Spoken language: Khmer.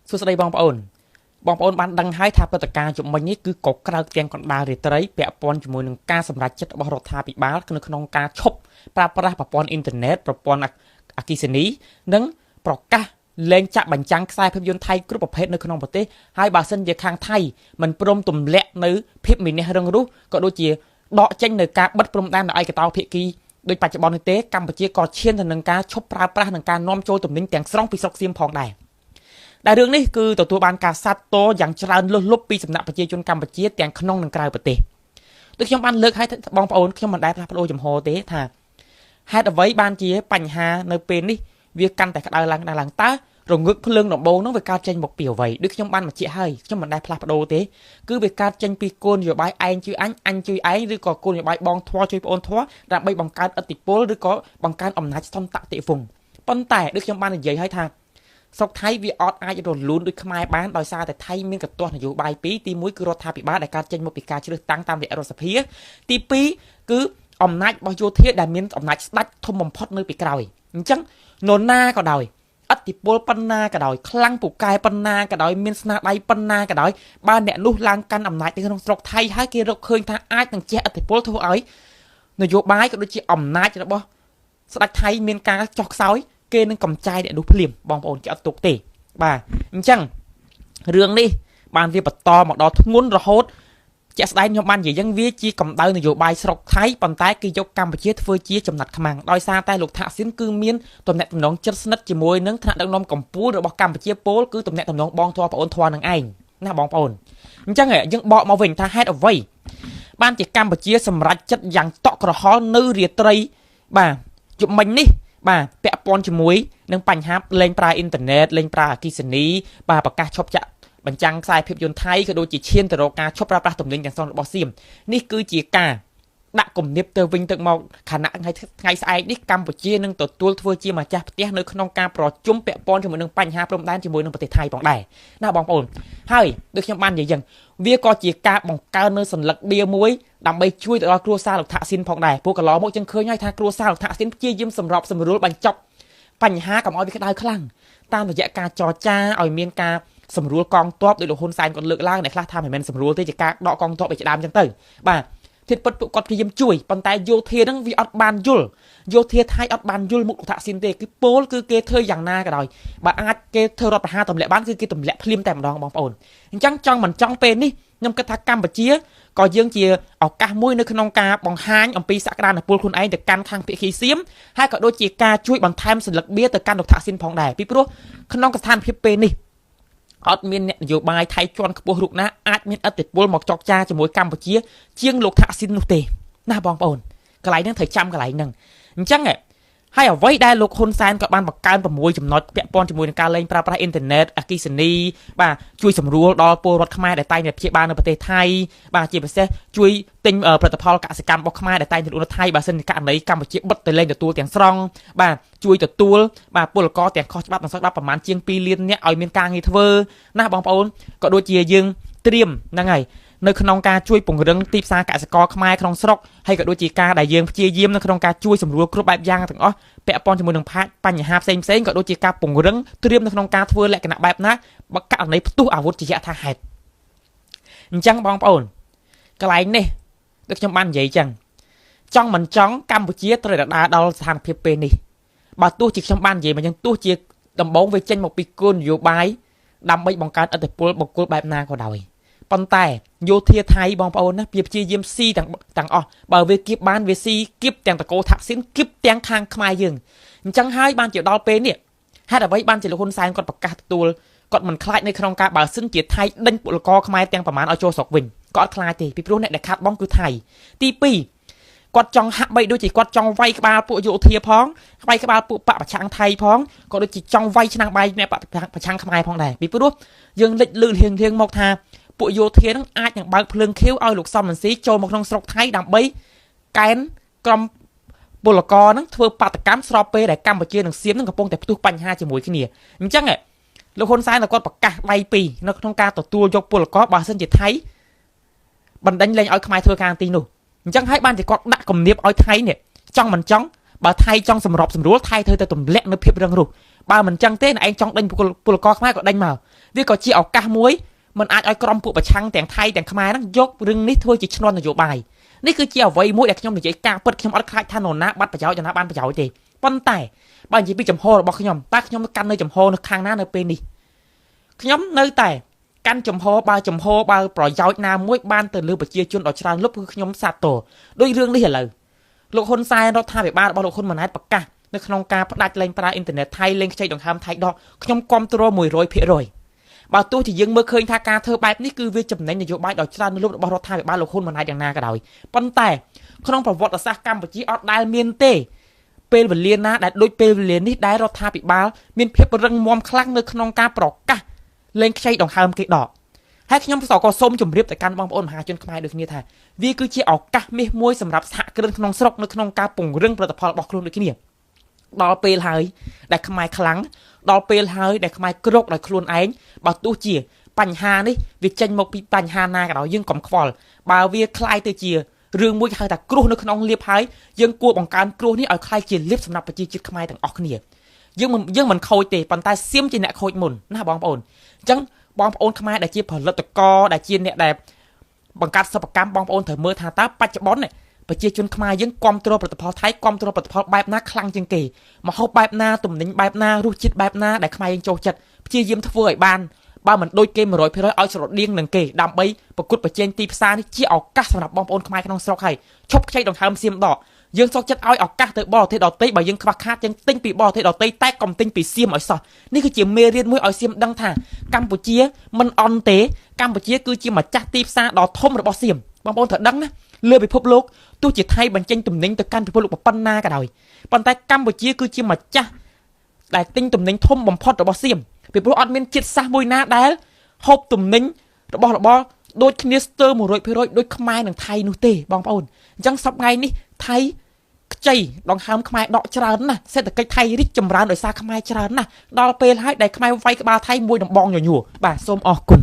សួស្តីបងប្អូនបានដឹងហើយថាព្រឹត្តិការណ៍ជំនុំនេះគឺក៏ក្រៅទាំងកណ្ដាលរាត្រីពាក់ព័ន្ធជាមួយនឹងការសម្រេចចិត្តរបស់រដ្ឋាភិបាលក្នុងការឈប់ប្រើប្រាស់ប្រព័ន្ធអ៊ីនធឺណិតប្រព័ន្ធអគ្គិសនីនិងប្រកាសលែងចាក់បញ្ចាំងខ្សែភាពយន្តថៃគ្រប់ប្រភេទនៅក្នុងប្រទេសហើយបើសិនជាខាងថៃមិនព្រមទម្លាក់នៅភាពមានះរឹងរូសក៏ដូចជាដកចេញនៅការបិទព្រំដែននៅឯកតោភាគីដោយបច្ចុប្បន្ននេះទេកម្ពុជាក៏ឈានទៅនឹងការឈប់ប្រើប្រាស់និងការនាំចូលទំនិញទាំងស្រុងពីស្រុកសៀមផងដែរដែលរឿងនេះគឺទទួលបានការសាទរយ៉ាងច្រើនលើសលប់ពីសំណាក់ប្រជាជនកម្ពុជាទាំងក្នុងនិងក្រៅប្រទេសដូចខ្ញុំបានលើកឲ្យបងប្អូនខ្ញុំមិនដែលផ្លាស់ប្ដូរចំហទេថាហេតុអ្វីបានជាបញ្ហានៅពេលនេះវាកាន់តែក្តៅឡើងតើរងឹកភ្លើងដំបូងនោះវាកើតចេញមកពីអ្វីដូចខ្ញុំបានបញ្ជាក់ហើយខ្ញុំមិនដែលផ្លាស់ប្ដូរទេគឺវាកើតចេញពីគោលនយោបាយឯងជួយអញជួយឯងឬក៏គោលនយោបាយបងធွာជួយប្អូនធွာដើម្បីបង្កើតឥទ្ធិពលឬក៏បង្កើនអំណាចស្ថនតតិវង្សប៉ុន្តែដូចខ្ញុំបាននិយាយហើយថាស្រុកថៃវាអត់អាចរលូនដូចខ្មែរបានដោយសារតែថៃមានកន្ទាស់នយោបាយពីរទី1គឺរដ្ឋាភិបាលដែលកើតចេញមកពីការជ្រើសតាំងតាមរយៈរដ្ឋសភាទី2គឺអំណាចរបស់យោធាដែលមានអំណាចស្ដេចធំបំផុតនៅពីក្រោយអញ្ចឹងនរណាក៏ដោយអធិពលប៉ុណ្ណាក៏ដោយខ្លាំងពូកែប៉ុណ្ណាក៏ដោយមានស្នាដៃប៉ុណ្ណាក៏ដោយបើអ្នកនោះឡើងកាន់អំណាចនៅក្នុងស្រុកថៃហើយគេរកឃើញថាអាចនឹងជះអធិពលធ្វើឲ្យនយោបាយក៏ដូចជាអំណាចរបស់ស្ដេចថៃមានការចុះខ្សោយគេនឹងកំចាយអ្នកនោះភ្លាមបងប្អូនគេអត់ទុកទេបាទអញ្ចឹងរឿងនេះបានវាបន្តមកដល់ធ្ងន់រហូតជាក់ស្ដែងខ្ញុំបាននិយាយយ៉ាងវាជាកម្ដៅនយោបាយស្រុកថៃប៉ុន្តែគេយកកម្ពុជាធ្វើជាចំណាត់ខ្មាំងដោយសារតែលោកថាក់ស៊ីនគឺមានទំនាក់ទំនងជិតស្និទ្ធជាមួយនឹងថ្នាក់ដឹកនាំកម្ពុជារបស់កម្ពុជាពលគឺទំនាក់ទំនងបងធွာប្អូនធွာនឹងឯងណាបងប្អូនអញ្ចឹងយើងបកមកវិញថាហេតុអ្វីបានជាកម្ពុជាសម្រេចចិត្តយ៉ាងតក់ក្រហល់នៅរាត្រីបាទយប់មិញនេះបាទពាក់ព័ន្ធជាមួយនឹងបញ្ហាលេងប្រើអ៊ីនធឺណិតលេងប្រើអគ្គិសនីបាទប្រកាសឈប់ចាក់បញ្ចាំងខ្សែភាពយន្តថៃក៏ដូចជាឈានទៅរកការឈប់ប្រើប្រាស់ទំនិញទាំងស្រុងរបស់សៀមនេះគឺជាការដាក់គំនាបទៅវិញទៅមកខណៈថ្ងៃស្អែកនេះកម្ពុជានឹងទទួលធ្វើជាម្ចាស់ផ្ទះនៅក្នុងការប្រជុំពាក់ព័ន្ធជាមួយនឹងបញ្ហាព្រំដែនជាមួយនឹងប្រទេសថៃផងដែរណាបងប្អូនហើយដូចខ្ញុំបាននិយាយចឹងវាក៏ជាការបង្កើននៅសញ្ញាបៀមួយដើម្បីជួយទៅដល់គ្រួសារលោកថាក់ស៊ីនផងដែរព្រោះកន្លងមកចឹងឃើញហើយថាគ្រួសារលោកថាក់ស៊ីនព្យាយាមសម្របសម្រួលបញ្ចប់បញ្ហាកុំឲ្យវាក្តៅខ្លាំងតាមរយៈការចរចាឲ្យមានការសម្រួលកងទ័ពដោយលោកហ៊ុនសែនគាត់លើកឡើងអ្នកខ្លះថាមិនមែនសម្រួលទេជាការដកកងទ័ពឲ្យដើមចឹងទៅបាទធិតពិតពួកគាត់ព្យាយាមជួយប៉ុន្តែយោធាហ្នឹងវាអត់បានយល់យោធាថៃអត់បានយល់មុខលោកថាក់ស៊ីនទេគឺពលគឺគេធ្វើយ៉ាងណាក៏ដោយបើអាចគេធ្វើរដ្ឋប្រហារទម្លាក់បានគឺគេទម្លាក់ភ្លាមតែម្ដងបងប្អូនអញ្ចឹងចង់មិនចង់ពេលនេះខ្ញុំគិតថាកម្ពុជាក៏យើងជាឱកាសមួយនៅក្នុងការបង្ហាញអំពីសក្តានុពលខ្លួនឯងទៅកាន់ខាងភាគីសៀមហើយក៏ដូចជាការជួយបន្ថែមសញ្ញាបៀទៅកាន់លោកថាក់ស៊ីនផងដែរពីព្រោះក្នុងស្ថានភាពពេលនេះអត់មានអ្នកនយោបាយថៃជាន់ខ្ពស់រូបណាអាចមានឥទ្ធិពលមកចរចាជាមួយកម្ពុជាជាងលោកថាក់ស៊ីននោះទេណាបងប្អូនកន្លែងហ្នឹងត្រូវចាំកន្លែងហ្នឹងអញ្ចឹងហើយអ្វីដែលលោកហ៊ុនសែនក៏បានបង្កើន6ចំណុចពាក់ព័ន្ធជាមួយនឹងការលេងប្រើប្រាស់អ៊ីនធឺណិតអគ្គិសនីបាទជួយសម្រួលដល់ពលរដ្ឋខ្មែរដែលតែងតែព្យាបាលនៅប្រទេសថៃបាទជាពិសេសជួយទិញផលិតផលកសិកម្មរបស់ខ្មែរដែលតែងតែលក់នៅថៃបើសិនជាករណីកម្ពុជាបិទទៅលេងទទួលទាំងស្រុងបាទជួយទទួលបាទពលករទាំងខុសច្បាប់ទាំងស្រុងប្រមាណជាង2លាននាក់ឲ្យមានការងារធ្វើណាបងប្អូនក៏ដូចជាយើងត្រៀមហ្នឹងហើយនៅក្នុងការជួយពង្រឹងទីផ្សារកសិករខ្មែរក្នុងស្រុកហើយក៏ដូចជាការដែលយើងព្យាយាមនៅក្នុងការជួយសម្រួលគ្រប់បែបយ៉ាងទាំងអស់ពាក់ព័ន្ធជាមួយនឹងបញ្ហាផ្សេងក៏ដូចជាការពង្រឹងត្រៀមនៅក្នុងការធ្វើលក្ខណៈបែបណាបើករណីផ្ទុះអាវុធជាយថាហេតុអញ្ចឹងបងប្អូនកន្លែងនេះដូចខ្ញុំបាននិយាយអញ្ចឹងចង់មិនចង់កម្ពុជាត្រូវតែដល់ស្ថានភាពពេលនេះបើទោះជាខ្ញុំបាននិយាយមកអញ្ចឹងទោះជាដំបូងវាចេញមកពីគោលនយោបាយដើម្បីបង្កើតឥទ្ធិពលបុគ្គលបែបណាក៏ដោយប៉ុន្តែយោធាថៃបងប្អូនណាវាព្យាយាមស៊ីទាំងអស់បើវាគៀបបានវាស៊ីគៀបទាំងតកោថាក់ស៊ីនគៀបទាំងខាងខ្មែរយើងអញ្ចឹងហើយបានជាដល់ពេលនេះហេតុអ្វីបានជាលោកហ៊ុនសែនគាត់ប្រកាសទទួលគាត់មិនខ្លាចនៅក្នុងការបើសិនជាថៃដេញពលករខ្មែរទាំងប្រមាណឲ្យចូលស្រុកវិញគាត់អត់ខ្លាចទេពីព្រោះអ្នកដែលខាត់បងគឺថៃទី2គាត់ចង់ហាក់បីដូចជាគាត់ចង់វាយក្បាលពួកយោធាផងវាយក្បាលពួកបកប្រឆាំងថៃផងក៏ដូចជាចង់វាយឆ្នាំងបាយអ្នកបកប្រឆាំងខ្មែរផងដែរពីព្រោះយើងលេចលឺហៀងមកថាពួកយោធានឹងអាចនឹងបើកភ្លើងខៀវឲ្យលោកសំរងស៊ីចូលមកក្នុងស្រុកថៃដើម្បីកែនក្រុមពលករនឹងធ្វើបាតកម្មស្របពេលដែលកម្ពុជានិងសៀមនឹងកំពុងតែផ្ទុះបញ្ហាជាមួយគ្នាអញ្ចឹងលោកហ៊ុនសែនគាត់ប្រកាសដៃពីរនៅក្នុងការទទួលយកពលករបើសិនជាថៃបណ្ដេញលែងឲ្យខ្មែរធ្វើការទីនោះអញ្ចឹងហើយបានជាគាត់ដាក់គំនាបឲ្យថៃនេះចង់មិនចង់ បើថៃចង់សម្របសម្រួលថៃធ្វើទៅទម្លាក់នៅភាពរឹងរូសបើមិនចឹងទេឯងចង់ដេញពលករខ្មែរក៏ដេញមកវាក៏ជាឱកាសមួយមិនអាចឲ្យក្រុមពួកប្រឆាំងទាំងថៃទាំងខ្មែរហ្នឹងយករឿងនេះធ្វើជាឈ្នន់នយោបាយនេះគឺជាអ្វីមួយដែលខ្ញុំនិយាយការពិតខ្ញុំអត់ខ្លាចថានរណាបាត់ប្រយោជន៍នរណាបានប្រយោជន៍ទេប៉ុន្តែបើនិយាយពីចំហរបស់ខ្ញុំតើខ្ញុំកាន់នៅចំហនៅខាងណានៅពេលនេះខ្ញុំនៅតែកាន់ចំហបើប្រយោជន៍ណាមួយបានទៅលើប្រជាជនដ៏ច្រើនលុបគឺខ្ញុំសាទរដោយរឿងនេះឥឡូវលោកហ៊ុនសែនរដ្ឋាភិបាលរបស់លោកហ៊ុនម៉ាណែតប្រកាសនៅក្នុងការផ្ដាច់លែងប្រើអ៊ីនធឺណិតថៃលែងខ្ចីដង្ហើមថៃដកខ្ញុំគាំទ្រ 100% បើទោះជាយើងមើលឃើញថាការធ្វើបែបនេះគឺវាចំណេញនយោបាយដ៏ច្រើននៅលើរបស់រដ្ឋាភិបាលលោកហ៊ុនម៉ាណែតយ៉ាងណាក៏ដោយប៉ុន្តែក្នុងប្រវត្តិសាស្ត្រកម្ពុជាអត់ដែលមានទេពេលវេលាណាដែលដូចពេលវេលានេះដែលរដ្ឋាភិបាលមានភាពរឹងមាំខ្លាំងនៅក្នុងការប្រកាសលែងខ្ចីដង្ហើមគេដកហើយខ្ញុំក៏សូមជម្រាបទៅកាន់បងប្អូនមហាជនខ្មែរដូចគ្នាថាវាគឺជាឱកាសមាសមួយសម្រាប់សហគ្រិនក្នុងស្រុកនៅក្នុងការពង្រឹងផលិតផលរបស់ខ្លួនដូចគ្នាដល់ពេលហើយដែលខ្មែរខ្លាំងដល់ពេលហើយដែលខ្មែរក្រោកដោយខ្លួនឯងបើទោះជាបញ្ហានេះវាចេញមកពីបញ្ហាណាក៏ដោយយើងកុំខ្វល់បើវាคล้ายទៅជារឿងមួយហៅថាគ្រោះនៅក្នុងលៀបហើយយើងគួរបង្កើនគ្រោះនេះឲ្យคล้ายជាលៀបសម្រាប់ប្រជាជាតិខ្មែរទាំងអស់គ្នាយើងមិនខូចទេប៉ុន្តែសៀមជាអ្នកខូចមុនណាបងប្អូនអញ្ចឹងបងប្អូនខ្មែរដែលជាផលិតករដែលជាអ្នកដែលបង្កើតសិប្បកម្មបងប្អូនត្រូវមើលថាតើបច្ចុប្បន្នប្រជាជនខ្មែរយើងគ្រប់គ្រងផលិតផលថៃគ្រប់គ្រងផលិតផលបែបណាខ្លាំងជាងគេមកហូបបែបណាទំនិញបែបណារសជាតិបែបណាដែលខ្មែរយើងចូលចិត្តព្យាយាមធ្វើឲ្យបានបើមិនដូចគេ 100% ឲ្យស្រដៀងនឹងគេដើម្បីប្រកួតប្រជែងទីផ្សារនេះជាឱកាសសម្រាប់បងប្អូនខ្មែរក្នុងស្រុកហើយឈប់ខ្ចីដង្ហើមសៀមដកយើងសុខចិត្តឲ្យឱកាសទៅបរទេសដទៃបើយើងខ្វះខាតយើងទិញពីបរទេសដទៃតែកុំទិញពីសៀមឲ្យសោះនេះគឺជាមេរៀនមួយឲ្យសៀមដឹងថាកម្ពុជាមិនអន់ទេកម្ពុជាគឺជាម្ចាស់ទីផ្សារដ៏ធំរបស់សៀមបងប្អូនត្រូវដឹងណាលើពិភពលោកទោះជាថៃបញ្ចេញទំនិញទៅកាន់ពិភពលោកប៉ុណ្ណាក៏ដោយប៉ុន្តែកម្ពុជាគឺជាម្ចាស់ដែលទិញទំនិញធំបំផុតរបស់សៀមពីព្រោះអត់មានជាតិសាសន៍មួយណាដែលហូបទំនិញរបស់ដូចគ្នាស្ទើរ 100% ដូចខ្មែរនិងថៃនោះទេបងប្អូនអញ្ចឹងសប្តាហ៍នេះថៃខ្ចីដង្ហើមខ្មែរដកច្រើនណាស់សេដ្ឋកិច្ចថៃរីកចម្រើនដោយសារខ្មែរច្រើនណាស់ដល់ពេលហើយដែលខ្មែរវាយក្បាលថៃមួយដំបងញញួរបាទសូមអរគុណ